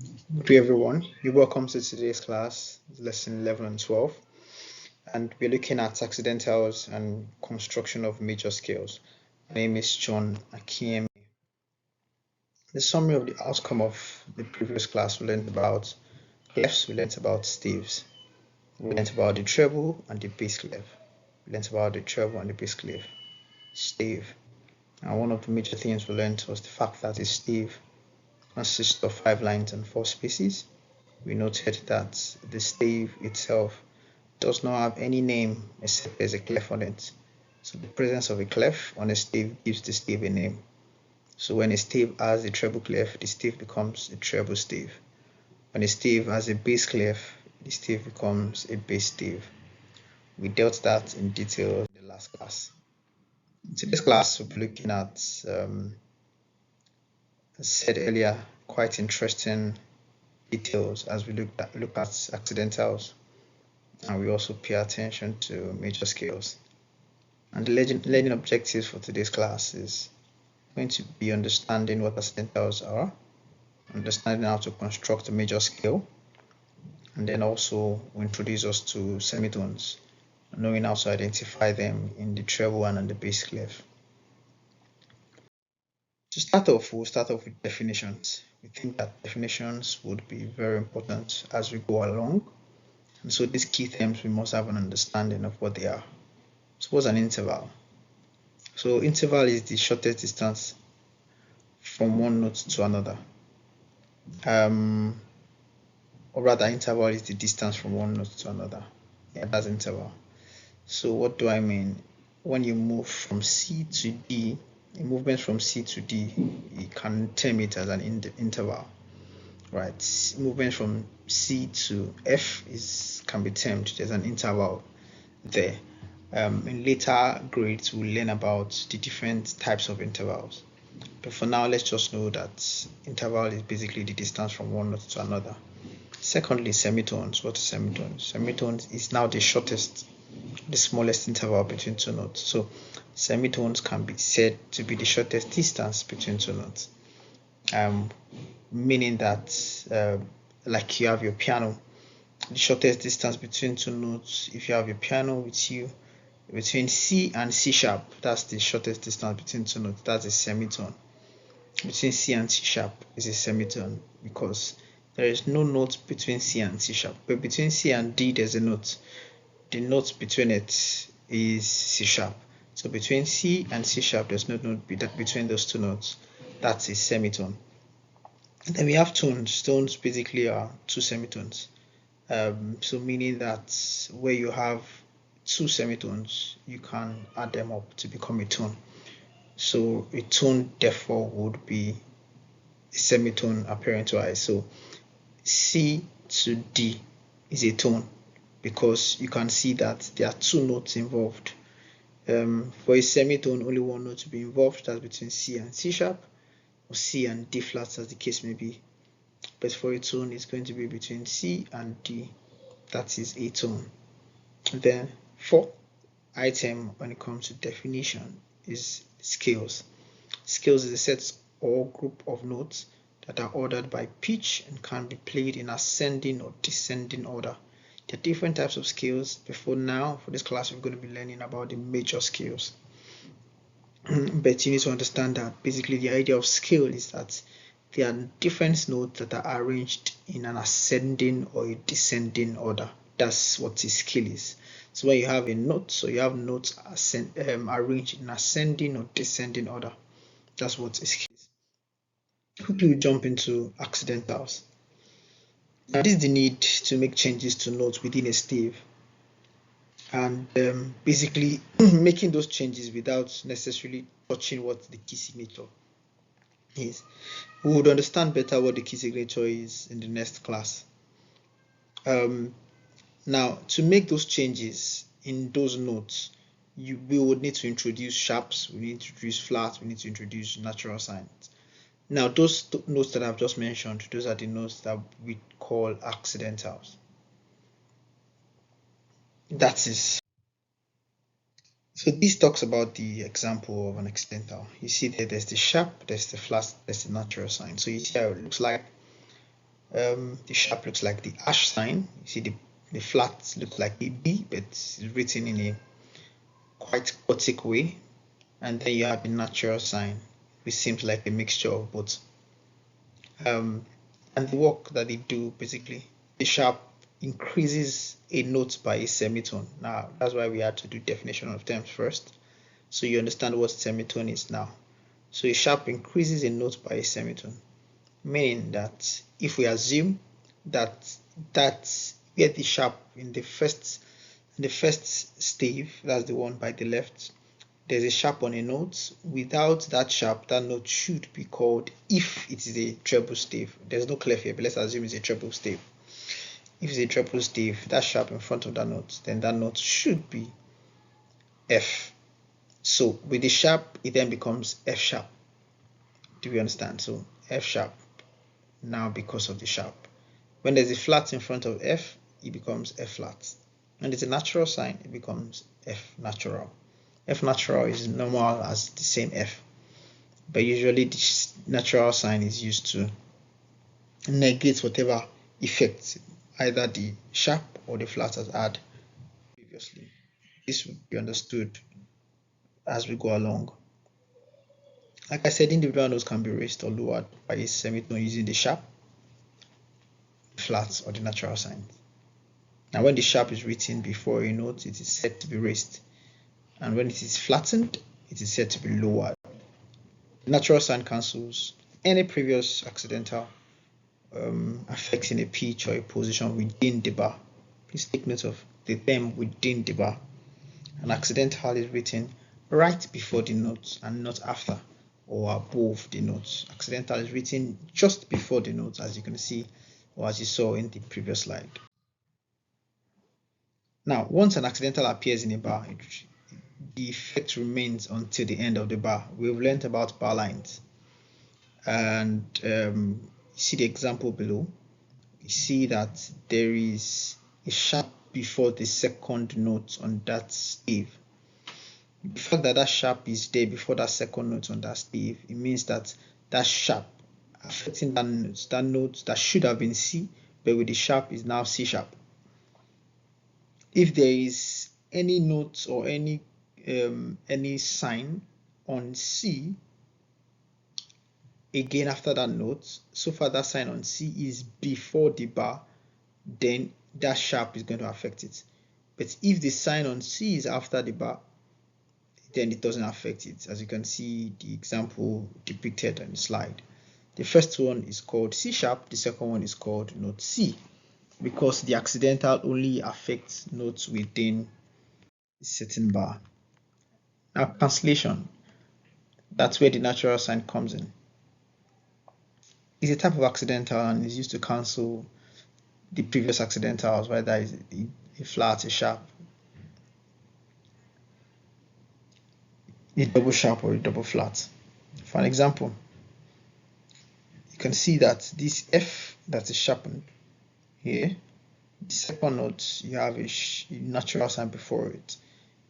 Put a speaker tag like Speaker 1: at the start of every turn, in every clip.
Speaker 1: Good day, everyone. You're welcome to today's class, lesson 11 and 12, and we're looking at accidentals and construction of major scales. My name is John Akiem. The summary of the outcome of the previous class, we learned about clefs, we learned about staves, we learned about the treble and the bass clef, we learned about the treble and the bass clef, stave. And one of the major things we learned was the fact that a stave consists of 5 lines and 4 spaces. We noted that the stave itself does not have any name except there's a clef on it. So the presence of a clef on a stave gives the stave a name. So when a stave has a treble clef, the stave becomes a treble stave. When a stave has a bass clef, the stave becomes a bass stave. We dealt that in detail in the last class. In today's class, we'll be looking at, as said earlier, quite interesting details as we look at accidentals, and we also pay attention to major scales. And the learning objectives for today's class is going to be understanding what accidentals are, understanding how to construct a major scale, and then also introduce us to semitones, knowing how to identify them in the treble and in the bass clef. To start off, we'll start off with definitions. We think that definitions would be very important as we go along. And so these key terms, we must have an understanding of what they are. So what's an interval? So interval is the shortest distance from one note to another. Or rather, interval is the distance from one note to another. Yeah, that's interval. So what do I mean? When you move from C to D, a movement from C to D, you can term it as an interval, right? Movement from C to F can be termed, there's an interval there. In later grades, we'll learn about the different types of intervals. But for now, let's just know that interval is basically the distance from one note to another. Secondly, semitones. What is semitones? Semitones is now the shortest, the smallest interval between two notes. So semitones can be said to be the shortest distance between two notes. Meaning that, like you have your piano, the shortest distance between two notes, if you have your piano with you, between C and C sharp, that's the shortest distance between two notes, that's a semitone. Between C and C sharp is a semitone because there is no note between C and C sharp, but between C and D there's a note. The note between it is C sharp. So between C and C sharp there's no note between those two notes. That's a semitone. And then we have tones. Tones basically are two semitones. So meaning that where you have two semitones, you can add them up to become a tone. So a tone therefore would be a semitone appearing twice. So C to D is a tone because you can see that there are two notes involved. For a semitone, only one note to be involved, that's between C and C sharp, or C and D flat as the case may be. But for a tone, it's going to be between C and D. That is a tone. Then fourth item when it comes to definition is scales. Scales is a set or group of notes that are ordered by pitch and can be played in ascending or descending order. There are different types of scales. Before now, for this class, we're going to be learning about the major scales. But you need to understand that basically the idea of scale is that there are different notes that are arranged in an ascending or a descending order. That's what a scale is. So when you have a note, so you have notes arranged in ascending or descending order. That's what a scale is. Quickly we jump into accidentals. Now this is the need to make changes to notes within a stave, and basically making those changes without necessarily touching what the key signature is. We would understand better what the key signature is in the next class. Now, to make those changes in those notes, we would need to introduce sharps, we need to introduce flats, we need to introduce natural signs. Now, those notes that I've just mentioned, those are the notes that we call accidentals. That is. So this talks about the example of an accidental. You see there's the sharp, there's the flat, there's the natural sign. So you see how it looks like. The sharp looks like the hash sign. You see the flat looks like a B, but it's written in a quite chaotic way. And then you have the natural sign, which seems like a mixture of both. And the work that they do, basically, the sharp increases a note by a semitone. Now, that's why we had to do definition of terms first, so you understand what semitone is now. So a sharp increases a note by a semitone, meaning that if we assume that where the sharp in the first stave, that's the one by the left, there's a sharp on a note. Without that sharp, that note should be called, if it is a treble stave. There's no clef here, but let's assume it's a treble stave. If it's a treble stave, that sharp in front of that note, then that note should be F. So with the sharp, it then becomes F sharp. Do we understand? So F sharp now because of the sharp. When there's a flat in front of F, it becomes F flat. When there's a natural sign, it becomes F natural. F natural is normal as the same F, but usually this natural sign is used to negate whatever effect either the sharp or the flat has had previously. This will be understood as we go along. Like I said, individual notes can be raised or lowered by a semitone using the sharp, flat, or the natural sign. Now, when the sharp is written before a note, it is said to be raised, and when it is flattened, it is said to be lowered. The natural sign cancels any previous accidental affecting a pitch or a position within the bar. Please take note of the term within the bar. An accidental is written right before the note and not after or above the note. Accidental is written just before the note, as you can see, or as you saw in the previous slide. Now, once an accidental appears in a bar, the effect remains until the end of the bar. We've learned about bar lines, and you see the example below. You see that there is a sharp before the second note on that stave. The fact that that sharp is there before that second note on that stave, it means that that sharp affecting that note that should have been C, but with the sharp is now C sharp. If there is any note or any sign on C again after that note, so far that sign on C is before the bar, then that sharp is going to affect it. But if the sign on C is after the bar, then it doesn't affect it, as you can see the example depicted on the slide. The first one is called C sharp, the second one is called note C, because the accidental only affects notes within a certain bar. Now, cancellation, that's where the natural sign comes in. It's a type of accidental and is used to cancel the previous accidentals, whether it's a flat, a sharp, a double sharp, or a double flat. For an example, you can see that this F that is sharpened here, the second note, you have a natural sign before it.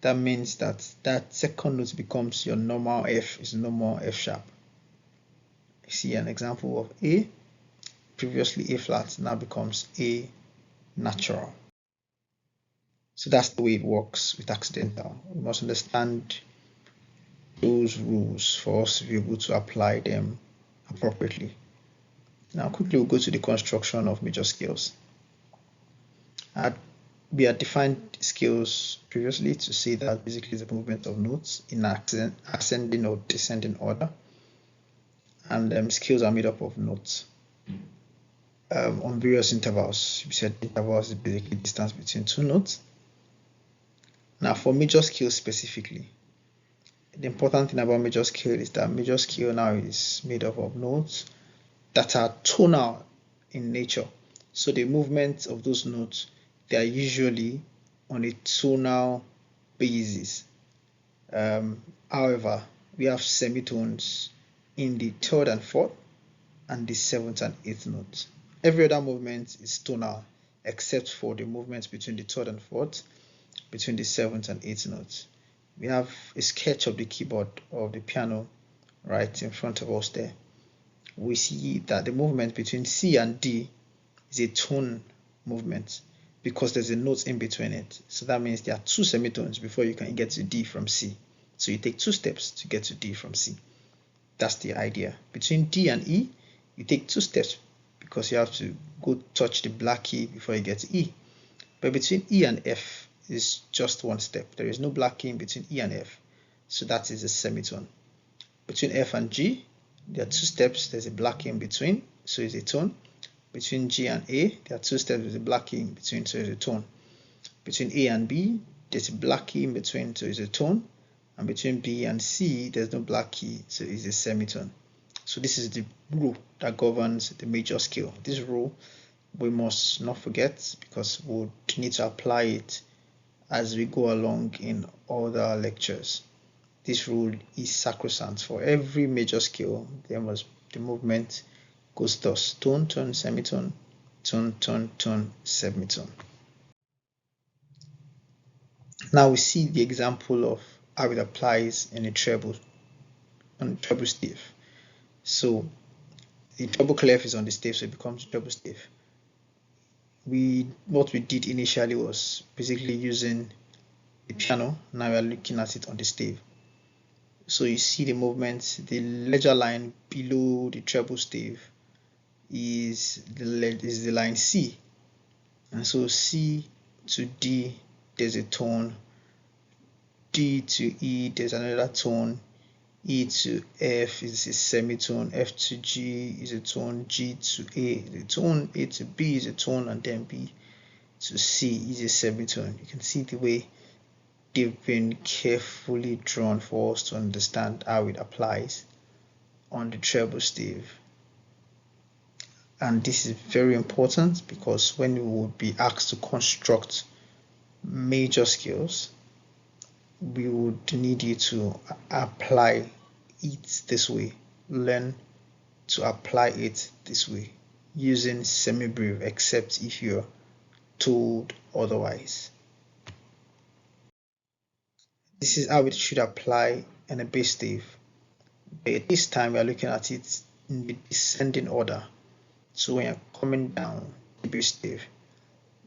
Speaker 1: That means that that second note becomes your normal F, is normal F sharp. You see an example of A, previously A flat, now becomes A natural. So that's the way it works with accidental. We must understand those rules for us to be able to apply them appropriately. Now quickly we'll go to the construction of major scales. We had defined scales previously to say that basically the movement of notes in ascending or descending order, and scales are made up of notes on various intervals. We said intervals is basically distance between two notes. Now for major scale specifically, the important thing about major scale is that major scale now is made up of notes that are tonal in nature. So the movements of those notes, they are usually on a tonal basis. However, we have semitones in the third and fourth and the seventh and eighth notes. Every other movement is tonal except for the movements between the third and fourth, between the seventh and eighth notes. We have a sketch of the keyboard of the piano right in front of us there. We see that the movement between C and D is a tone movement because there's a note in between it. So that means there are 2 semitones before you can get to D from C. So you take 2 steps to get to D from C. That's the idea. Between D and E, you take 2 steps because you have to go touch the black key before you get to E. But between E and F is just 1 step. There is no black key in between E and F. So that is a semitone. Between F and G, there are 2 steps. There's a black key in between, so it's a tone. Between G and A, there are 2 steps with a black key in between, so it's a tone. Between A and B, there's a black key in between, so it's a tone. And between B and C, there's no black key, so it's a semitone. So this is the rule that governs the major scale. This rule we must not forget because we'll need to apply it as we go along in other lectures. This rule is sacrosanct. For every major scale, the movement goes thus: tone, tone, semitone, tone, tone, tone, semitone. Now we see the example of how it applies in a treble, on a treble stave. So the treble clef is on the stave, so it becomes treble stave. What we did initially was basically using the piano. Now we are looking at it on the stave. So you see the movement, the ledger line below the treble stave is the line C. And so C to D, there's a tone. D to E, there's another tone. E to F is a semitone. F to G is a tone. G to A is a tone. A to B is a tone. And then B to C is a semitone. You can see the way they've been carefully drawn for us to understand how it applies on the treble stave. And this is very important because when we would be asked to construct major scales, we would need you to apply it this way, learn to apply it this way using semi-breve, except if you're told otherwise. This is how it should apply in a bass stave. But this time we are looking at it in the descending order. So when you're coming down the bass stave,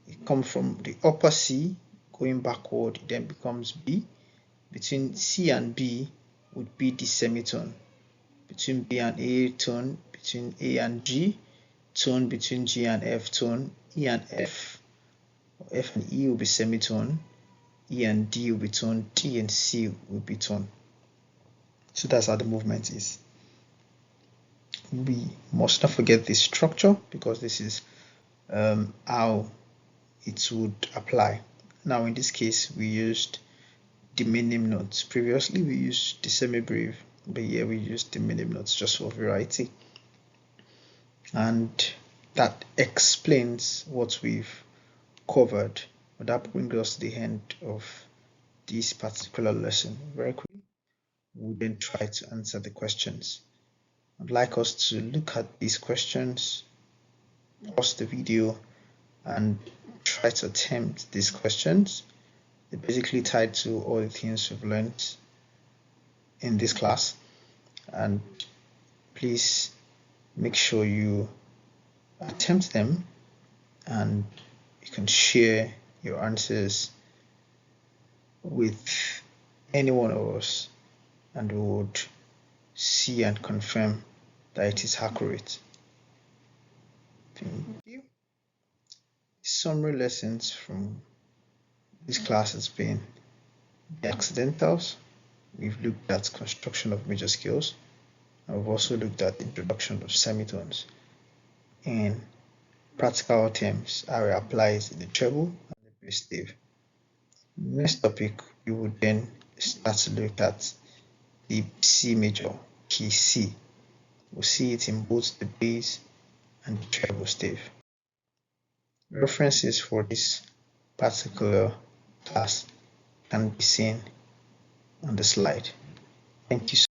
Speaker 1: you come from the upper C going backward, it then becomes B. Between C and B would be the semitone. Between B and A, tone. Between A and G, tone. Between G and F, tone. E and F, or F and E will be semitone. E and D will be tone. D and C will be tone. So that's how the movement is. We must not forget this structure because this is how it would apply. Now in this case, we used the minim notes. Previously we used the semi-breve, but here we used the minim notes just for variety. And that explains what we've covered. But that brings us to the end of this particular lesson. Very quickly, we'll then try to answer the questions. I'd like us to look at these questions, pause the video, and try to attempt these questions. They're basically tied to all the things we've learned in this class. And please make sure you attempt them and you can share your answers with any one of us and we would see and confirm that it is accurate. Thank you. Summary lessons from this class has been the accidentals. We've looked at construction of major scales, and we've also looked at the introduction of semitones. In practical terms, how it applies in the treble and the bass stave. Next topic, we would then start to look at the C major key C. We'll see it in both the bass and the treble stave. References for this particular class can be seen on the slide. Thank you so much.